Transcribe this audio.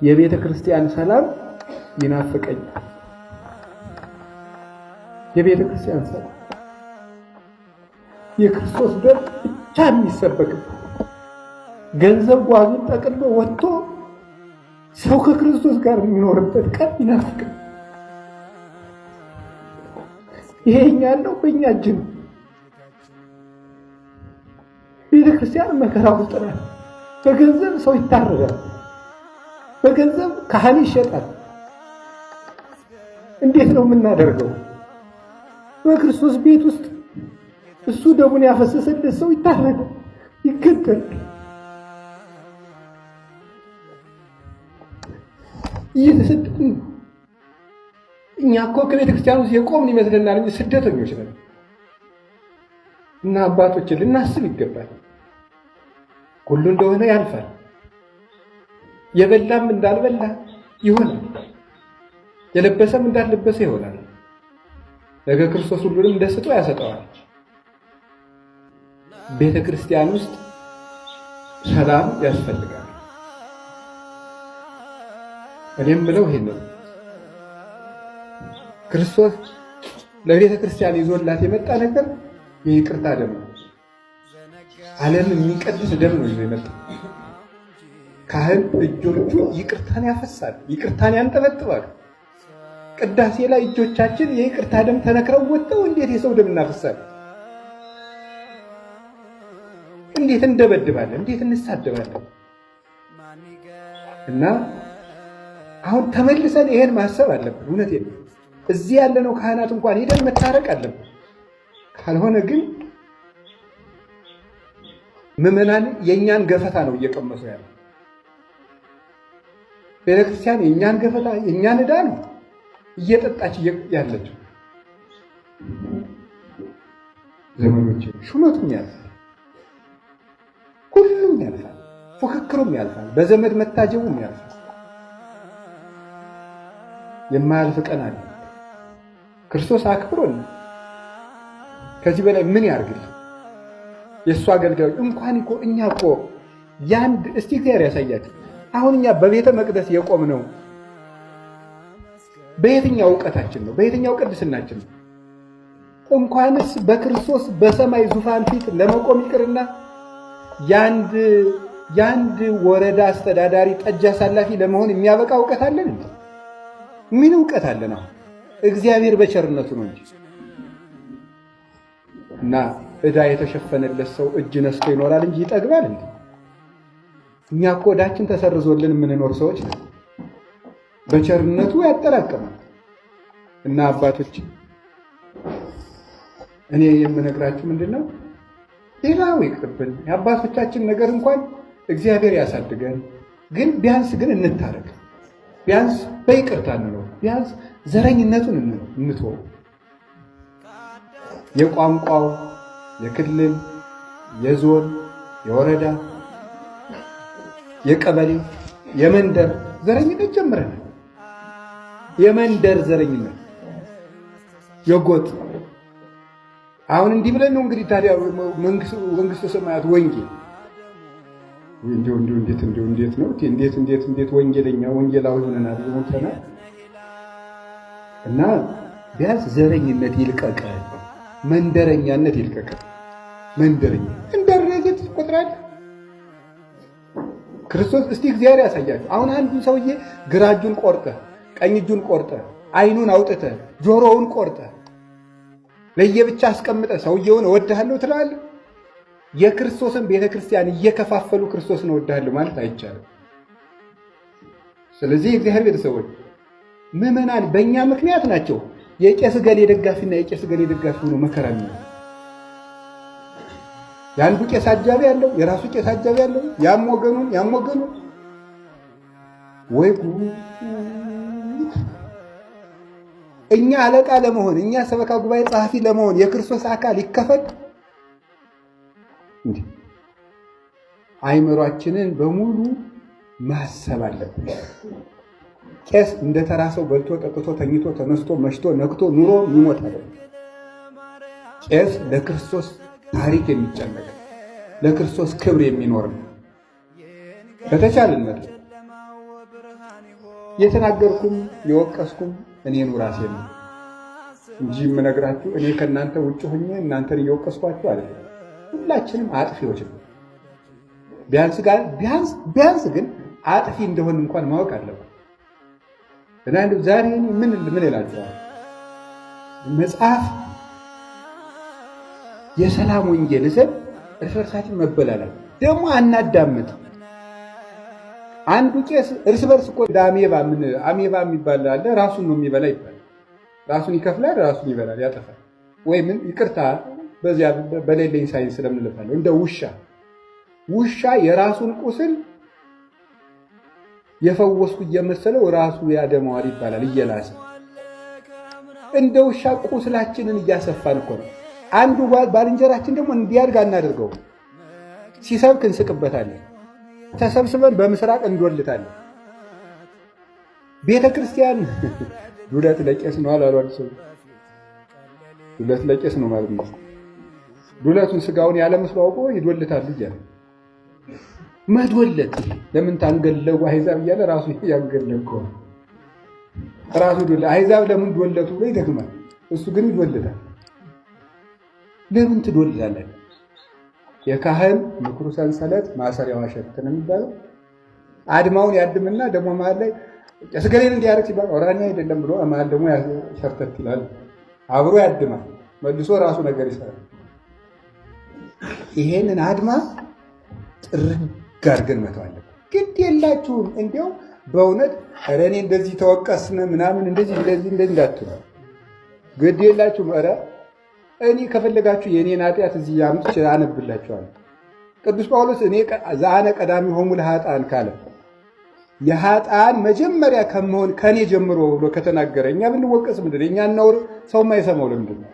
የቤተ ክርስቲያን ሰላም ይናፍቀኛል። የቤተ ክርስቲያን ሰላም የክርስቶስ ደም ብቻ የሚሰበክበት ገንዘብ ጓዙን ጠቅልሎ ወጥቶ ሰው ከክርስቶስ ጋር የሚኖርበት ቀን ይናፍቀኛል። ይሄ እኛ ያለው በእኛ እጅ ነው። ቤተ ክርስቲያን መከራ ውስጥ ናት። በገንዘብ ሰው ይታረዳል። በገንዘብ ካህን ይሸጣል። እንዴት ነው የምናደርገው? በክርስቶስ ቤት ውስጥ እሱ ደሙን ያፈሰሰለት ሰው ይታረዳል፣ ይገደላል። እየተሰደድን ነው። እኛ እኮ ከቤተ ክርስቲያን ውስጥ የቆምን ይመስለናል እንጂ ስደተኞች ነን። እና አባቶችን ልናስብ ይገባል። ሁሉ እንደሆነ ያልፋል። የበላም እንዳልበላ ይሆናል። የለበሰም እንዳልለበሰ ይሆናል። ነገ ክርስቶስ ሁሉንም እንደ ስጦ ያሰጠዋል። ቤተ ክርስቲያን ውስጥ ሰላም ያስፈልጋል። እኔም ብለው ይሄን ነው ክርስቶስ ለቤተ ክርስቲያን ይዞላት የመጣ ነገር የይቅርታ ደም ነው። ዓለምን የሚቀድስ ደም ነው ይዞ የመጣ። ካህን እጆቹ ይቅርታን ያፈሳል፣ ይቅርታን ያንጠበጥባል። ቅዳሴ ላይ እጆቻችን የይቅርታ ደም ተነክረው ወጥተው እንዴት የሰው ደም እናፈሳለን? እንዴት እንደበድባለን? እንዴት እንሳደባለን? እና አሁን ተመልሰን ይሄን ማሰብ አለብን። እውነቴን ነው። እዚህ ያለነው ካህናት እንኳን ሄደን መታረቅ አለብን። ካልሆነ ግን ምዕመናን የእኛን ገፈታ ነው እየቀመሱ ያለው። ቤተክርስቲያን የእኛን ገፈታ የእኛን ዕዳ ነው እየጠጣች ያለችው። ዘመኖች ሹመቱም ያልፋል፣ ሁሉም ያልፋል፣ ፉክክሩም ያልፋል፣ በዘመድ መታጀቡም ያልፋል። የማያልፍ ቀን አለ። ክርስቶስ አክብሮን ከዚህ በላይ ምን ያርግልን? የእሱ አገልጋዮች እንኳን እኮ እኛ እኮ ያንድ እስቲ እግዚአብሔር ያሳያችሁ። አሁን እኛ በቤተ መቅደስ የቆምነው በየትኛው ዕውቀታችን ነው? በየትኛው ቅድስናችን ነው? እንኳንስ በክርስቶስ በሰማይ ዙፋን ፊት ለመቆም ይቅርና ያንድ ወረዳ አስተዳዳሪ ጠጅ አሳላፊ ለመሆን የሚያበቃ ዕውቀት አለን እንዴ? ምን ዕውቀት አለን? አሁን እግዚአብሔር በቸርነቱ ነው እንጂ። እና ዕዳ የተሸፈነለት ሰው እጅ ነስቶ ይኖራል እንጂ ይጠግባል እንዴ? እኛ እኮ ዕዳችን ተሰርዞልን የምንኖር ሰዎች ነን። በቸርነቱ ያጠራቅማል። እና አባቶች እኔ የምነግራችሁ ምንድነው፣ ሌላው ይቅርብን። የአባቶቻችን ነገር እንኳን እግዚአብሔር ያሳድገን። ግን ቢያንስ ግን እንታረቅ። ቢያንስ በይቅርታ እንኖር። ቢያንስ ዘረኝነቱን እንተው። የቋንቋው፣ የክልል፣ የዞን፣ የወረዳ፣ የቀበሌ፣ የመንደር ዘረኝነት ጀምረናል። የመንደር ዘረኝነት፣ የጎጥ አሁን እንዲህ ብለን ነው እንግዲህ ታዲያ መንግስተ ሰማያት ወንጌል እንዴት ነው እንዴት ወንጌለኛ ወንጌላዊ ሆነናል ሆነናል። እና ቢያንስ ዘረኝነት ይልቀቀ፣ መንደረኛነት ይልቀቀ። መንደረኛ እንደረጀት ይቆጥራል ክርስቶስ። እስቲ እግዚአብሔር ያሳያችሁ። አሁን አንዱን ሰውዬ ግራ እጁን ቆርጠ፣ ቀኝ እጁን ቆርጠ፣ አይኑን አውጥተ፣ ጆሮውን ቆርጠ ለየብቻ አስቀምጠ ሰውየውን እወድሃለሁ ትላለህ? የክርስቶስን ቤተክርስቲያን እየከፋፈሉ ክርስቶስን እወድሃለሁ ማለት አይቻልም። ስለዚህ የእግዚአብሔር ቤተሰቦች ምዕመናን በእኛ ምክንያት ናቸው የቄስ ገሌ ደጋፊና የቄስ ገሌ ደጋፊ ሆኖ መከራ ነው። ያንዱ ቄስ አጃቢ ያለው የራሱ ቄስ አጃቢ ያለው ያም ወገኑ ወይ ጉድ! እኛ አለቃ ለመሆን እኛ ሰበካ ጉባኤ ጸሐፊ ለመሆን የክርስቶስ አካል ይከፈል እንዴ? አይምሯችንን በሙሉ ማሰብ አለብን። ቄስ እንደ ተራ ሰው በልቶ ጠጥቶ ተኝቶ ተነስቶ መሽቶ ነግቶ ኑሮ የሚሞት አይደለም። ቄስ ለክርስቶስ ታሪክ የሚጨነቅ ለክርስቶስ ክብር የሚኖር ነው። በተቻለን መጠን የተናገርኩም የወቀስኩም እኔኑ ራሴ ነው እንጂ የምነግራችሁ እኔ ከእናንተ ውጭ ሆኜ እናንተን እየወቀስኳችሁ አይደለም። ሁላችንም አጥፊዎች ነው። ቢያንስ ግን አጥፊ እንደሆን እንኳን ማወቅ አለብን። እና ዛሬ ምን እላችኋለሁ? መጽሐፍ የሰላም ወንጌል ዘብ እርስ በርሳችን መበላላት ደግሞ አናዳምጥ። አንዱ ቄስ እርስ በርስ እኮ አሜባ የሚባል አለ። ራሱን ነው የሚበላ ይባላል። ራሱን ይከፍላል፣ ራሱን ይበላል፣ ያጠፋል። ወይም ይቅርታ በዚያ በሌለኝ ሳይንስ ስለምንለፋለሁ እንደ ውሻ የራሱን ቁስል የፈወስኩ እየመሰለው ራሱ ያደማዋል ይባላል እየላሰ። እንደ ውሻ ቁስላችንን እያሰፋን እኮ ነው። አንዱ ባልንጀራችን ደግሞ እንዲያድግ አናደርገው። ሲሰብክ እንስቅበታለን፣ ተሰብስበን በምስራቅ እንዶልታለን። ቤተ ክርስቲያን ዱለት ለቄስ ነው አላሉ። ዱለት ለቄስ ነው ማለት ነው። ዱለቱን ስጋውን ያለ መስሎ አውቆ ይዶልታል እያለ መዶለት ለምን ታንገለጉ አሕዛብ እያለ ራሱ ያንገለጉ ራሱ ዶለ አሕዛብ ለምን ዶለቱ ብሎ ይደግማል። እሱ ግን ይዶልታል። ለምን ትዶልታለህ? የካህን ምክሩ ሰንሰለት ማሰሪያው አሸት ነው የሚባለው። አድማውን ያድምና ደግሞ መሀል ላይ ስገሌን እንዲያረግ ሲባል ኦራኒ አይደለም ብሎ መሀል ደግሞ ሸርተት ይላል። አብሮ ያድማል፣ መልሶ ራሱ ነገር ይሰራል። ይሄንን አድማ ጥርግ አድርገን መተው አለብን። ግድ የላችሁም እንዲያው በእውነት ኧረ እኔ እንደዚህ ተወቀስን ምናምን እንደዚህ እንዳትሉ። ግድ የላችሁም። ኧረ እኔ ከፈለጋችሁ የእኔን ኃጢአት እዚህ አምጥቼ አነብላችኋለሁ። ቅዱስ ጳውሎስ እኔ ዘአነ ቀዳሚሆሙ ለኃጥአን ካለ የኃጥአን መጀመሪያ ከመሆን ከኔ ጀምሮ ብሎ ከተናገረ እኛ ብንወቀስ ምንድን ነው? እኛ ነውር ሰው የማይሰማው ለምንድን ነው?